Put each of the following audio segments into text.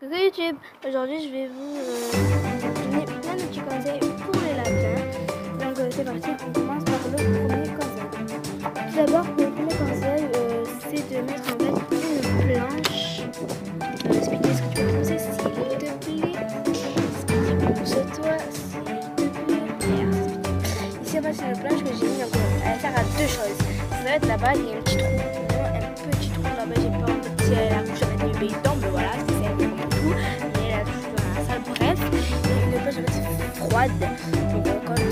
Coucou YouTube, aujourd'hui je vais vous donner plein de petits conseils pour les lapins. Donc c'est parti, on commence par le premier conseil. Tout d'abord, le premier conseil c'est de mettre en fait une planche. Speedy, est-ce que tu peux pousser s'il te plaît? Speedy, pousse-toi s'il te plaît. Merci. Ici en fait c'est une planche que j'ai mis, donc elle sert à deux choses. Ça va être là-bas, il y a un petit trou. Moi, un petit trou là-bas, j'ai peur en fait si la couche avec le bébé tombe, voilà, c'est ça. Et la touche dans la salle, bref, et une plage en fait froide, donc quand ils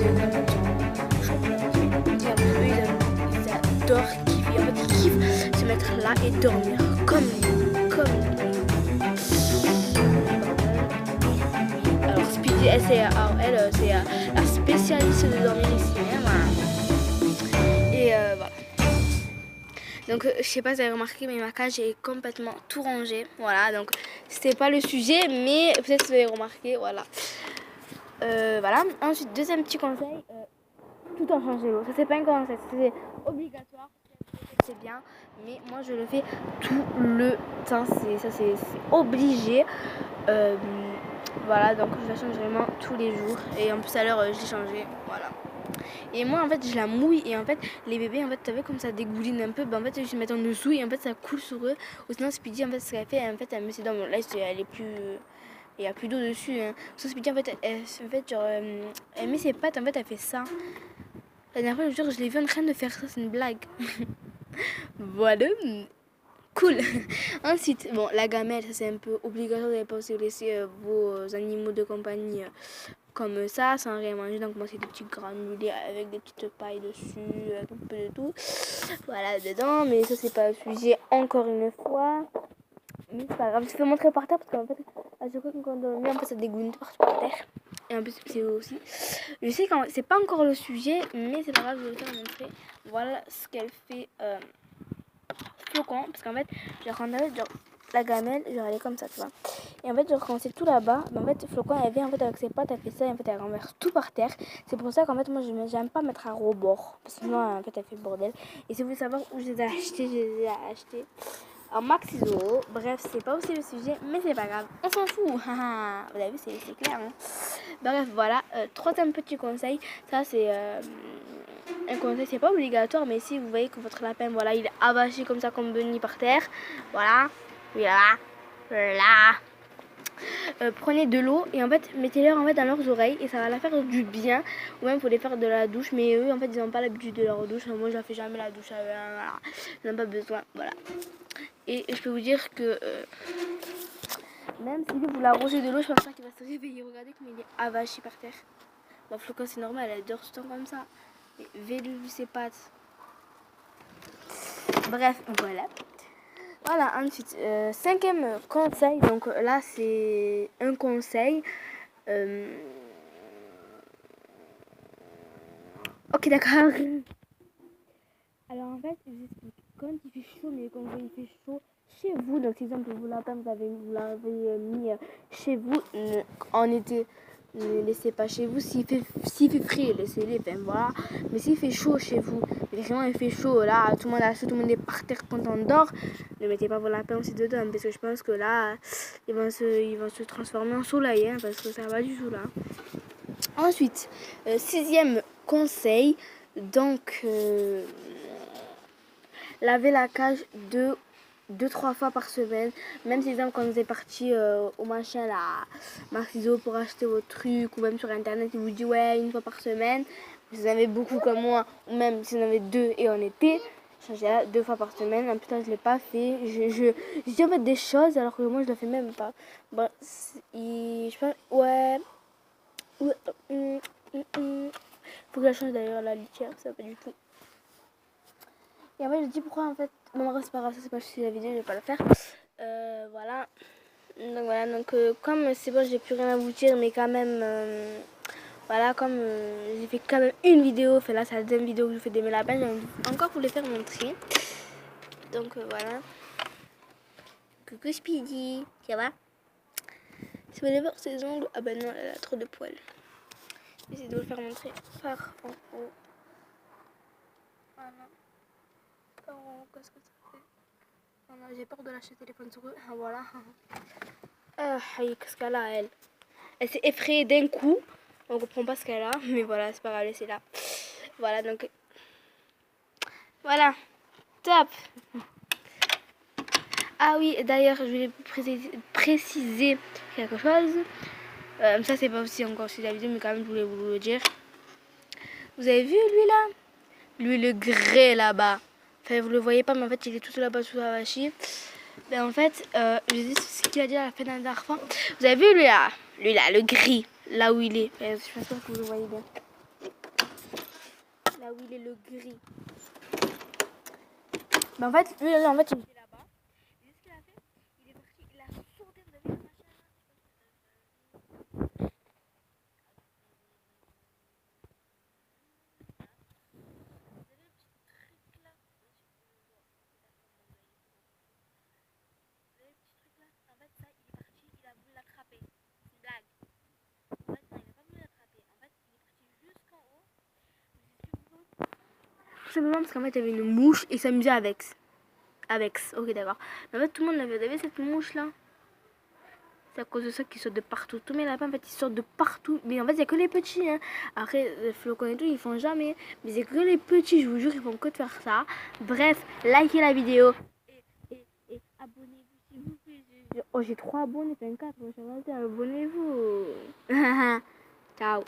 adorent kiffer, en fait ils kiffent se mettre là et dormir comme alors Speedy elle c'est la spécialiste de dormir ici, hein, voilà. Et voilà. Donc je sais pas si vous avez remarqué, mais ma cage est complètement tout rangée. Voilà, donc c'était pas le sujet, mais peut-être que vous avez remarqué, voilà. Voilà. Ensuite, deuxième petit conseil, tout en changer l'eau. Ça c'est pas un conseil, c'est obligatoire. C'est bien, mais moi je le fais tout le temps. C'est obligé. Voilà, donc je la change vraiment tous les jours. Et en plus à l'heure je l'ai changé. Voilà. Et moi en fait je la mouille et en fait les bébés en fait t'as vu comme ça dégouline un peu, en fait je mets en dessous et en fait ça coule sur eux. Ou sinon Speedy en fait ce qu'elle fait, en fait elle met ses dents, bon, là elle est plus, il n'y a plus d'eau dessus, hein. Sauf Speedy en fait elle met ses pattes, en fait elle fait ça. La dernière fois je l'ai vu en train de faire ça, c'est une blague. Voilà. Cool. Ensuite, bon, la gamelle, ça c'est un peu obligatoire, vous n'avez pas aussi laisser vos animaux de compagnie comme ça, sans rien manger. Donc moi c'est des petits granulés avec des petites pailles dessus, un peu de tout. Voilà, dedans, mais ça c'est pas le sujet encore une fois. Mais c'est pas grave, je peux montrer par terre parce qu'en fait, à chaque fois qu'on dormait, en fait ça dégouline partout par terre. Et en plus c'est aussi. Je sais que c'est pas encore le sujet, mais c'est pas grave, je vais vous montrer. Voilà ce qu'elle fait. Flocon, parce qu'en fait genre quand avait genre la gamelle genre elle est comme ça, tu vois, et en fait genre quand c'est tout là-bas, en fait Flocon elle vient en fait avec ses pattes, elle fait ça et en fait elle renverse tout par terre. C'est pour ça qu'en fait moi j'aime pas mettre un rebord parce que sinon en fait elle fait le bordel. Et si vous voulez savoir où je les ai achetés en Maxi Zoro. Bref, c'est pas aussi le sujet, mais c'est pas grave, on s'en fout. Vous avez vu, c'est clair, hein. Bref, voilà. Troisième petit conseil, ça c'est un conseil, c'est pas obligatoire, mais si vous voyez que votre lapin, voilà, il est abaché comme ça, comme Bunny par terre, voilà, prenez de l'eau et en fait mettez-leur en fait dans leurs oreilles et ça va leur faire du bien, ou même faut les faire de la douche, mais eux en fait ils n'ont pas l'habitude de leur douche. Moi je la fais jamais la douche, voilà. Ils n'ont pas besoin, voilà. Et je peux vous dire que même si vous l'arrosez de l'eau, je pense pas qu'il va se réveiller. Regardez comme il est avachi par terre. Bon, Flocon c'est normal, elle dort tout le temps comme ça. Mais Vélu ses pattes. Bref, voilà. Voilà, ensuite, cinquième conseil. Donc là, c'est un conseil. Ok, d'accord. Alors en fait, je vous explique. Quand il fait chaud, mais quand il fait chaud chez vous, donc par exemple, vous l'avez mis chez vous en été, ne laissez pas chez vous. S'il fait frais, laissez-les, ben voilà. Mais s'il fait chaud chez vous, vraiment il fait chaud, là, tout le monde a chaud, tout le monde est par terre quand on dort, ne mettez pas vos lapins aussi dedans, parce que je pense que là, ils vont se transformer en soleil, hein, parce que ça va du tout là. Ensuite, sixième conseil, donc laver la cage deux, trois fois par semaine. Même si exemple quand vous êtes parti au machin là, Maxiso pour acheter vos trucs, ou même sur internet il vous dit ouais une fois par semaine. Vous en avez beaucoup comme moi, ou même si vous en avez deux et en été, changez là 2 fois par semaine. En putain je l'ai pas fait. Je dis en fait des choses alors que moi je le fais même pas. Bon, je pense ouais. Faut que je change d'ailleurs la litière, ça va pas du tout. Et en fait je dis pourquoi en fait. Non, c'est pas grave, ça c'est pas sur la vidéo, je vais pas le faire. Voilà. Donc voilà, donc comme c'est bon, j'ai plus rien à vous dire, mais quand même, voilà, comme j'ai fait quand même une vidéo, fait là c'est la deuxième vidéo que je fais des lapins, j'ai encore vous les faire montrer. Donc voilà. Coucou Speedy, ça va? Si vous voulez voir ses ongles, ah bah non, elle a trop de poils. J'essaie de vous le faire montrer par en haut. Voilà. Par en haut, qu'est-ce que ça fait? Oh non, j'ai peur de lâcher le téléphone sur eux. Ah, voilà. Ah, qu'est-ce qu'elle a, elle? Elle s'est effrayée d'un coup. On comprend pas ce qu'elle a, mais voilà, c'est pas grave, c'est là. Voilà, donc... Voilà, top. Ah oui, d'ailleurs, je voulais préciser quelque chose. Ça, c'est pas aussi encore sur la vidéo, mais quand même, je voulais vous le dire. Vous avez vu, lui, là? Lui, le grès, là-bas. Enfin, vous le voyez pas, mais en fait, il est tout là-bas, sous la vachie. Ben, en fait, je dis ce qu'il a dit à la fin de la dernière fois. Vous avez vu, lui, là? Lui, là, le gris. Là où il est. Enfin, je pense pas que vous le voyez bien. Là où il est, le gris. Ben, en fait, lui, là, en fait, il était là-bas. Et ce qu'il a fait, il est parti, il a sauté, vous avez vu la machin, là? En fait, ça, il est parti, il a voulu l'attraper. C'est une blague. En fait, non, il n'a pas voulu l'attraper. En fait, il est parti jusqu'en haut. Tout simplement parce qu'en fait, il y avait une mouche et il s'amusait avec. Avec, ok, d'accord. Mais en fait, tout le monde l'avait. Vous avez cette mouche-là? C'est à cause de ça qu'ils sortent de partout. Tous mes lapins, en fait, ils sortent de partout. Mais en fait, il n'y a que les petits. Hein. Après, les flocons et tout, ils font jamais. Mais c'est que les petits, je vous jure, ils font que de faire ça. Bref, likez la vidéo. Et abonnez-vous s'il vous plaît. Oh, j'ai 3 abonnés, enfin 4. Abonnez-vous. Ciao.